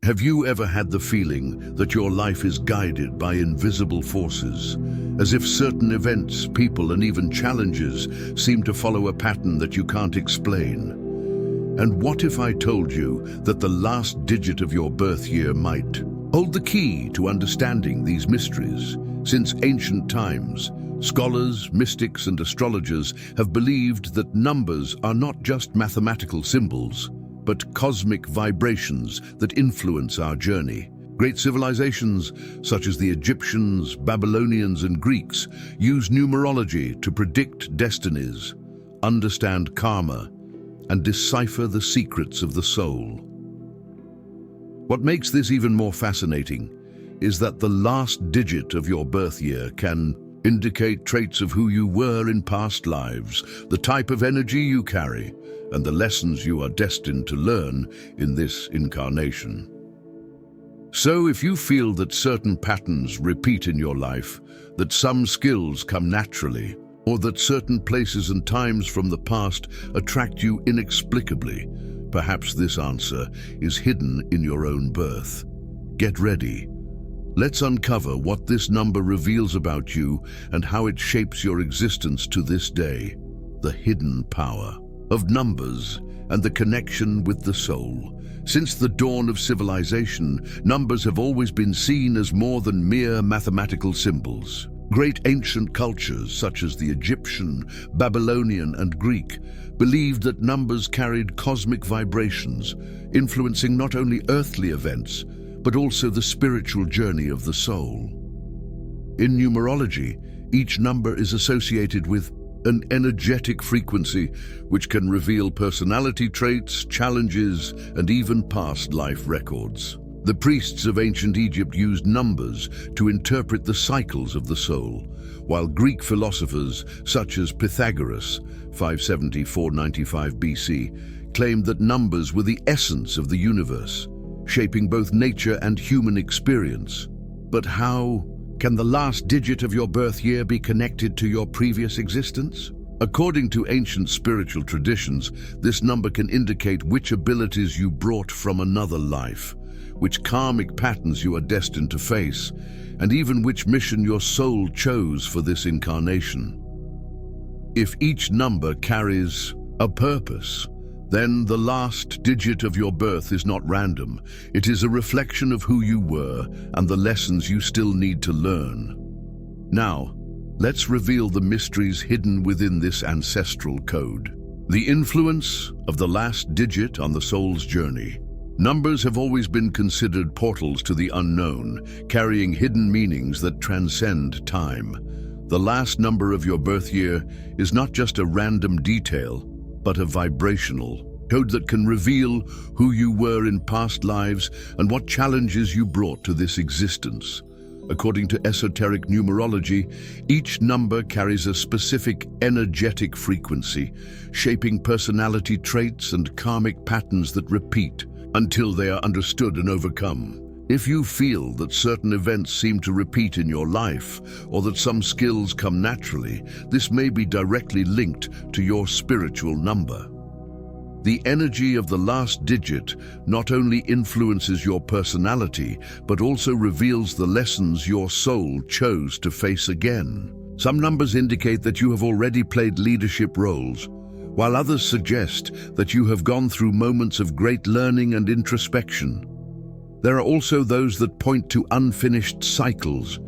Have you ever had the feeling that your life is guided by invisible forces, as if certain events, people, and even challenges seem to follow a pattern that you can't explain? And what if I told you that the last digit of your birth year might hold the key to understanding these mysteries? Since ancient times, scholars, mystics, and astrologers have believed that numbers are not just mathematical symbols, but cosmic vibrations that influence our journey. Great civilizations, such as the Egyptians, Babylonians, and Greeks, use numerology to predict destinies, understand karma, and decipher the secrets of the soul. What makes this even more fascinating is that the last digit of your birth year can indicate traits of who you were in past lives, the type of energy you carry, and the lessons you are destined to learn in this incarnation. So if you feel that certain patterns repeat in your life, that some skills come naturally, or that certain places and times from the past attract you inexplicably, perhaps this answer is hidden in your own birth. Get ready. Let's uncover what this number reveals about you and how it shapes your existence to this day. The hidden power of numbers and the connection with the soul. Since the dawn of civilization, numbers have always been seen as more than mere mathematical symbols. Great ancient cultures, such as the Egyptian, Babylonian, and Greek, believed that numbers carried cosmic vibrations, influencing not only earthly events, but also the spiritual journey of the soul. In numerology, each number is associated with an energetic frequency which can reveal personality traits, challenges, and even past life records. The priests of ancient Egypt used numbers to interpret the cycles of the soul, while Greek philosophers such as Pythagoras, 570–495 BC, claimed that numbers were the essence of the universe, shaping both nature and human experience. But how can the last digit of your birth year be connected to your previous existence? According to ancient spiritual traditions, this number can indicate which abilities you brought from another life, which karmic patterns you are destined to face, and even which mission your soul chose for this incarnation. If each number carries a purpose, then the last digit of your birth is not random. It is a reflection of who you were and the lessons you still need to learn. Now, let's reveal the mysteries hidden within this ancestral code. The influence of the last digit on the soul's journey. Numbers have always been considered portals to the unknown, carrying hidden meanings that transcend time. The last number of your birth year is not just a random detail, but a vibrational code that can reveal who you were in past lives and what challenges you brought to this existence. According to esoteric numerology, each number carries a specific energetic frequency, shaping personality traits and karmic patterns that repeat until they are understood and overcome. If you feel that certain events seem to repeat in your life, or that some skills come naturally, this may be directly linked to your spiritual number. The energy of the last digit not only influences your personality, but also reveals the lessons your soul chose to face again. Some numbers indicate that you have already played leadership roles, while others suggest that you have gone through moments of great learning and introspection. There are also those that point to unfinished cycles,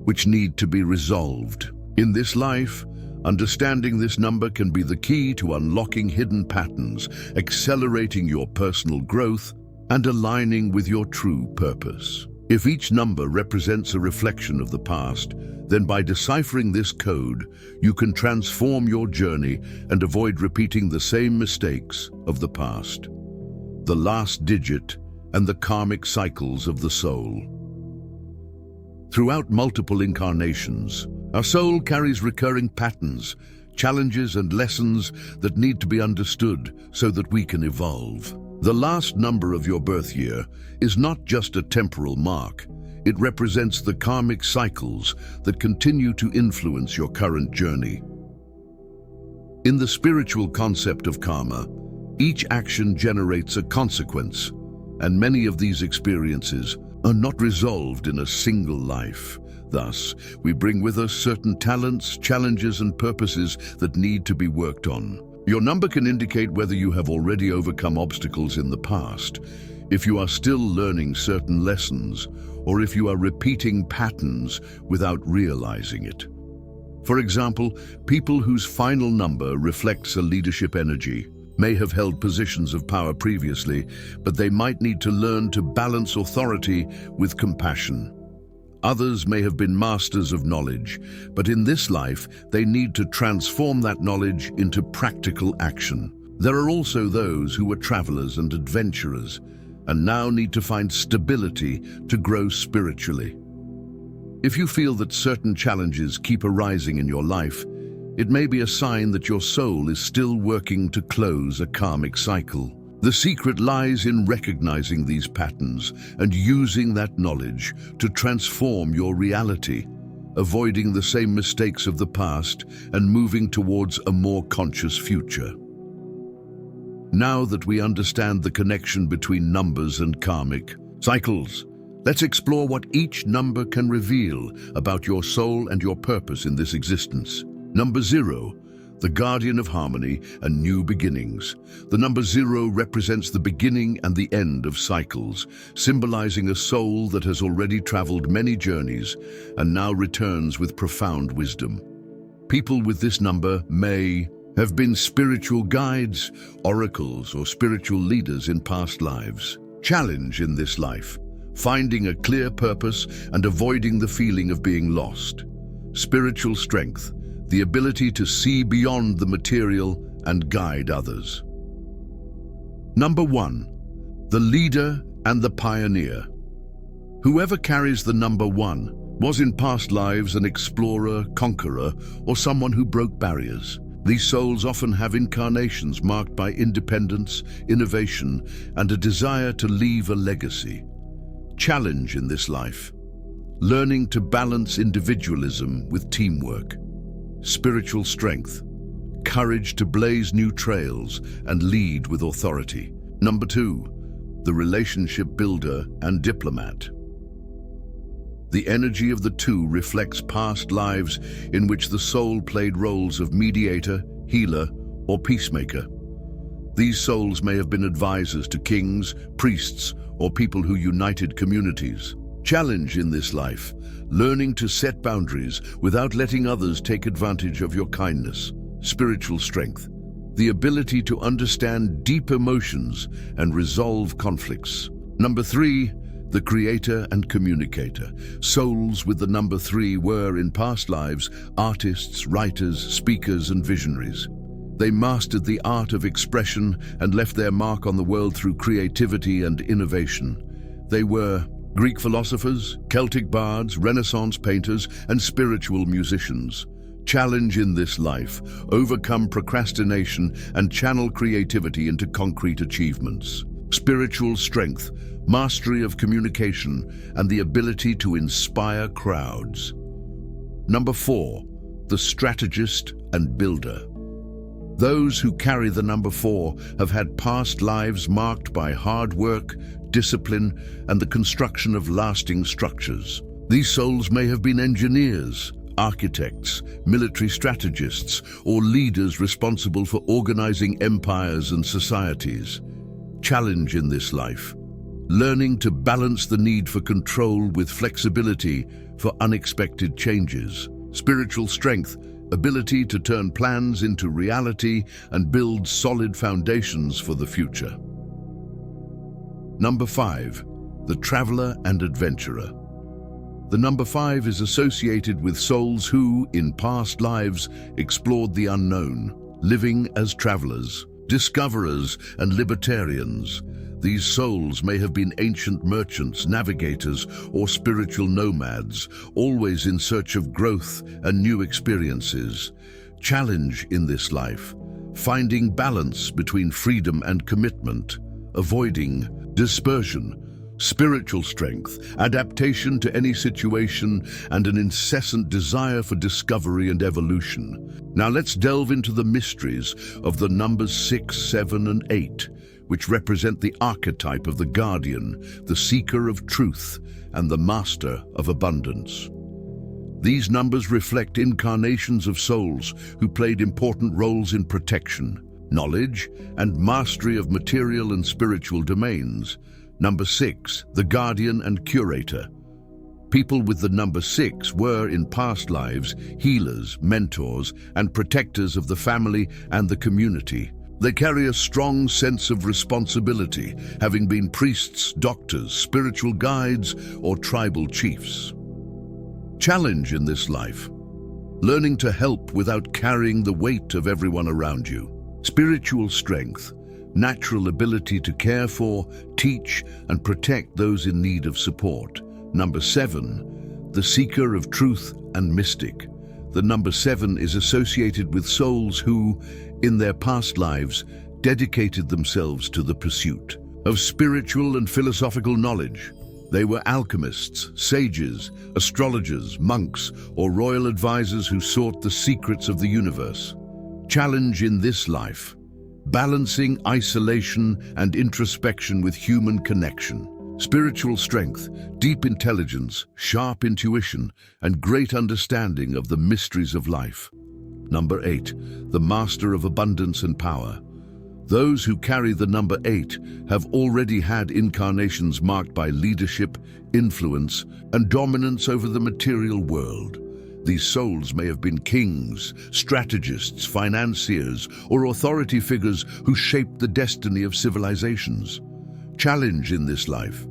which need to be resolved. In this life, understanding this number can be the key to unlocking hidden patterns, accelerating your personal growth, and aligning with your true purpose. If each number represents a reflection of the past, then by deciphering this code, you can transform your journey and avoid repeating the same mistakes of the past. The last digit and the karmic cycles of the soul. Throughout multiple incarnations, our soul carries recurring patterns, challenges, and lessons that need to be understood so that we can evolve. The last number of your birth year is not just a temporal mark. It represents the karmic cycles that continue to influence your current journey. In the spiritual concept of karma, each action generates a consequence, And many of these experiences are not resolved in a single life. Thus, we bring with us certain talents, challenges, and purposes that need to be worked on. Your number can indicate whether you have already overcome obstacles in the past, if you are still learning certain lessons, or if you are repeating patterns without realizing it. For example, people whose final number reflects a leadership energy may have held positions of power previously, but they might need to learn to balance authority with compassion. Others may have been masters of knowledge, but in this life, they need to transform that knowledge into practical action. There are also those who were travelers and adventurers, and now need to find stability to grow spiritually. If you feel that certain challenges keep arising in your life, it may be a sign that your soul is still working to close a karmic cycle. The secret lies in recognizing these patterns and using that knowledge to transform your reality, avoiding the same mistakes of the past and moving towards a more conscious future. Now that we understand the connection between numbers and karmic cycles, let's explore what each number can reveal about your soul and your purpose in this existence. Number 0, the guardian of harmony and new beginnings. The number 0 represents the beginning and the end of cycles, symbolizing a soul that has already traveled many journeys and now returns with profound wisdom. People with this number may have been spiritual guides, oracles, or spiritual leaders in past lives. Challenge in this life: finding a clear purpose and avoiding the feeling of being lost. Spiritual strength: the ability to see beyond the material and guide others. Number 1, the leader and the pioneer. Whoever carries the number 1 was in past lives an explorer, conqueror, or someone who broke barriers. These souls often have incarnations marked by independence, innovation, and a desire to leave a legacy. Challenge in this life: learning to balance individualism with teamwork. Spiritual strength: courage to blaze new trails and lead with authority. Number 2, the relationship builder and diplomat. The energy of the 2 reflects past lives in which the soul played roles of mediator, healer, or peacemaker. These souls may have been advisors to kings, priests, or people who united communities. Challenge in this life: learning to set boundaries without letting others take advantage of your kindness. Spiritual strength: the ability to understand deep emotions and resolve conflicts. Number 3, the creator and communicator. Souls with the number 3 were, in past lives, artists, writers, speakers, and visionaries. They mastered the art of expression and left their mark on the world through creativity and innovation. They were Greek philosophers, Celtic bards, Renaissance painters, and spiritual musicians. Challenge in this life: overcome procrastination and channel creativity into concrete achievements. Spiritual strength: mastery of communication and the ability to inspire crowds. Number 4, the strategist and builder. Those who carry the number 4 have had past lives marked by hard work, discipline, and the construction of lasting structures. These souls may have been engineers, architects, military strategists, or leaders responsible for organizing empires and societies. Challenge in this life: learning to balance the need for control with flexibility for unexpected changes. Spiritual strength: ability to turn plans into reality and build solid foundations for the future. Number 5, the traveler and adventurer. The number 5 is associated with souls who, in past lives, explored the unknown, living as travelers, discoverers, and libertarians. These souls may have been ancient merchants, navigators, or spiritual nomads, always in search of growth and new experiences. Challenge in this life: finding balance between freedom and commitment, avoiding dispersion. Spiritual strength: adaptation to any situation and an incessant desire for discovery and evolution. Now let's delve into the mysteries of the numbers 6, 7, and 8, which represent the archetype of the guardian, the seeker of truth, and the master of abundance. These numbers reflect incarnations of souls who played important roles in protection, knowledge, and mastery of material and spiritual domains. Number 6, the guardian and curator. People with the number 6 were, in past lives, healers, mentors, and protectors of the family and the community. They carry a strong sense of responsibility, having been priests, doctors, spiritual guides, or tribal chiefs. Challenge in this life: learning to help without carrying the weight of everyone around you. Spiritual strength, natural ability to care for, teach, and protect those in need of support. Number 7, the seeker of truth and mystic. The number 7 is associated with souls who, in their past lives, dedicated themselves to the pursuit of spiritual and philosophical knowledge. They were alchemists, sages, astrologers, monks, or royal advisors who sought the secrets of the universe. Challenge in this life: balancing isolation and introspection with human connection. Spiritual strength, deep intelligence, sharp intuition, and great understanding of the mysteries of life. Number 8, the master of abundance and power. Those who carry the number 8 have already had incarnations marked by leadership, influence, and dominance over the material world. These souls may have been kings, strategists, financiers, or authority figures who shaped the destiny of civilizations. Challenge in this life: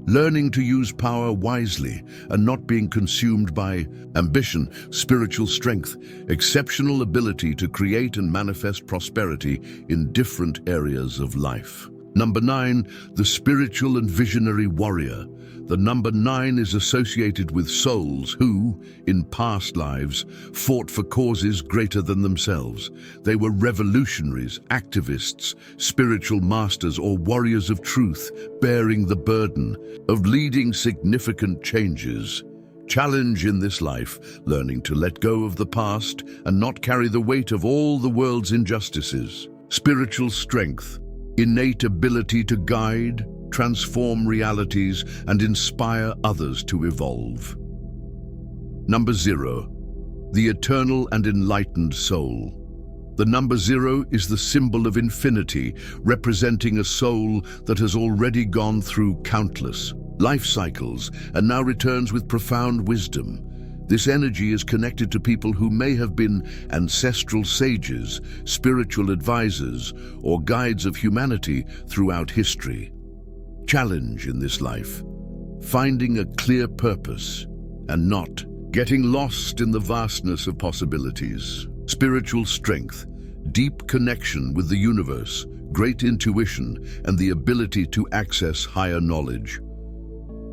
learning to use power wisely and not being consumed by ambition. Spiritual strength, exceptional ability to create and manifest prosperity in different areas of life. Number 9, the spiritual and visionary warrior. The number 9 is associated with souls who, in past lives, fought for causes greater than themselves. They were revolutionaries, activists, spiritual masters, or warriors of truth, bearing the burden of leading significant changes. Challenge in this life: learning to let go of the past and not carry the weight of all the world's injustices. Spiritual strength, innate ability to guide, transform realities, and inspire others to evolve. Number 0, the eternal and enlightened soul. The number 0 is the symbol of infinity, representing a soul that has already gone through countless life cycles and now returns with profound wisdom. This energy is connected to people who may have been ancestral sages, spiritual advisors, or guides of humanity throughout history. Challenge in this life: finding a clear purpose and not getting lost in the vastness of possibilities. Spiritual strength, deep connection with the universe, great intuition, and the ability to access higher knowledge.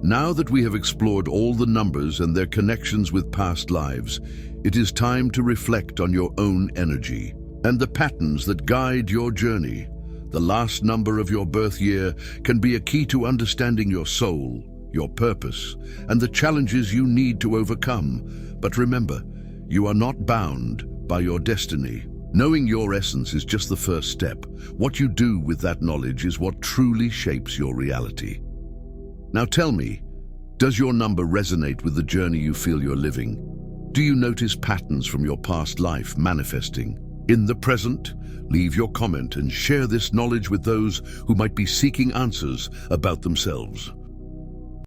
Now that we have explored all the numbers and their connections with past lives, it is time to reflect on your own energy and the patterns that guide your journey. The last number of your birth year can be a key to understanding your soul, your purpose, and the challenges you need to overcome. But remember, you are not bound by your destiny. Knowing your essence is just the first step. What you do with that knowledge is what truly shapes your reality. Now tell me, does your number resonate with the journey you feel you're living? Do you notice patterns from your past life manifesting in the present? Leave your comment and share this knowledge with those who might be seeking answers about themselves.